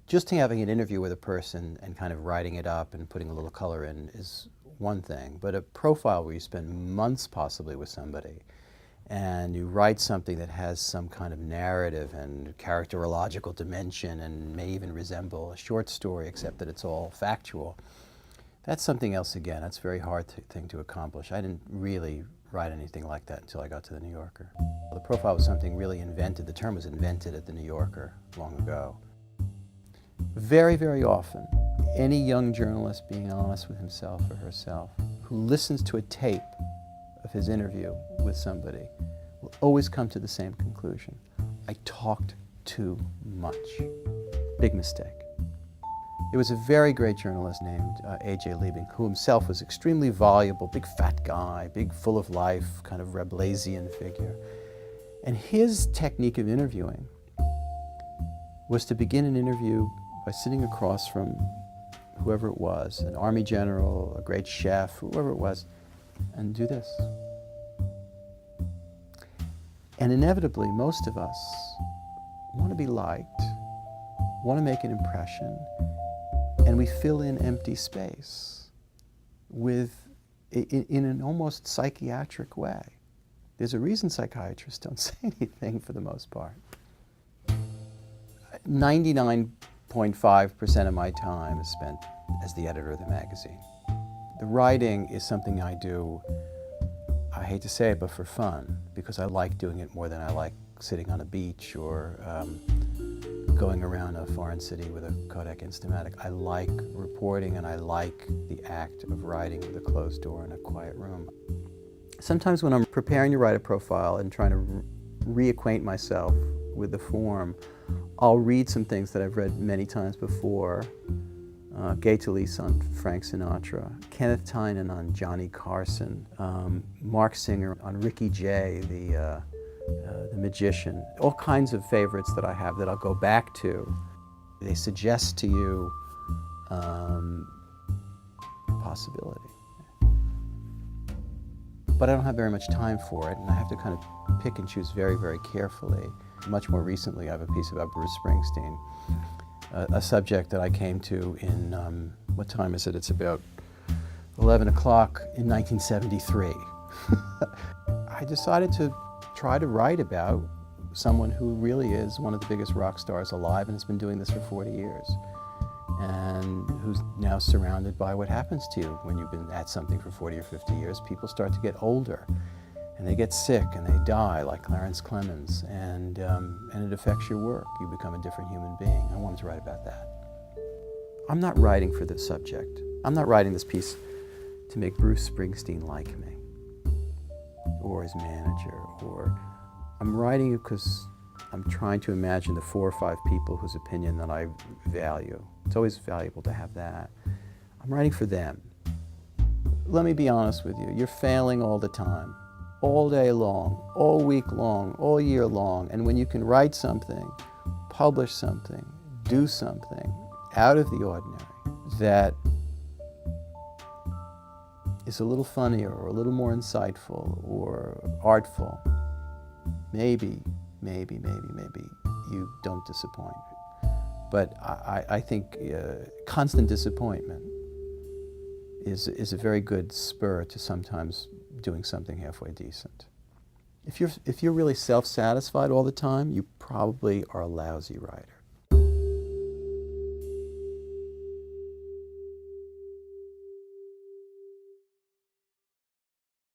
Just having an interview with a person and kind of writing it up and putting a little color in is one thing, but a profile where you spend months possibly with somebody and you write something that has some kind of narrative and characterological dimension and may even resemble a short story except that it's all factual, that's something else again. That's a very hard thing to accomplish. I didn't really write anything like that until I got to the New Yorker. The profile was something really invented. The term was invented at the New Yorker long ago. Very, very often, any young journalist being honest with himself or herself who listens to a tape of his interview with somebody will always come to the same conclusion. I talked too much. Big mistake. There was a very great journalist named A.J. Liebing, who himself was extremely voluble, big fat guy, big full of life, kind of Rabelaisian figure. And his technique of interviewing was to begin an interview by sitting across from whoever it was, an army general, a great chef, whoever it was, and do this. And inevitably, most of us want to be liked, want to make an impression, and we fill in empty space in an almost psychiatric way. There's a reason psychiatrists don't say anything for the most part. 99.5% of my time is spent as the editor of the magazine. The writing is something I do, I hate to say it, but for fun, because I like doing it more than I like sitting on a beach or going around a foreign city with a Kodak Instamatic. I like reporting and I like the act of writing with a closed door in a quiet room. Sometimes when I'm preparing to write a profile and trying to reacquaint myself with the form, I'll read some things that I've read many times before. Gay Talese on Frank Sinatra, Kenneth Tynan on Johnny Carson, Mark Singer on Ricky Jay, the magician. All kinds of favorites that I have that I'll go back to. They suggest to you possibility. But I don't have very much time for it, and I have to kind of pick and choose very, very carefully. Much more recently, I have a piece about Bruce Springsteen, a subject that I came to in, what time is it? It's about 11 o'clock in 1973. I decided to try to write about someone who really is one of the biggest rock stars alive and has been doing this for 40 years, and who's now surrounded by what happens to you when you've been at something for 40 or 50 years. People start to get older, and they get sick, and they die, like Clarence Clemens, and it affects your work. You become a different human being. I wanted to write about that. I'm not writing for the subject. I'm not writing this piece to make Bruce Springsteen like me, or his manager, or I'm writing it because I'm trying to imagine the 4 or 5 people whose opinion that I value. It's always valuable to have that. I'm writing for them. Let me be honest with you. You're failing all the time, all day long, all week long, all year long. And when you can write something, publish something, do something out of the ordinary that is a little funnier or a little more insightful or artful, maybe you don't disappoint. But I think constant disappointment is a very good spur to sometimes doing something halfway decent. If you're really self-satisfied all the time, you probably are a lousy writer.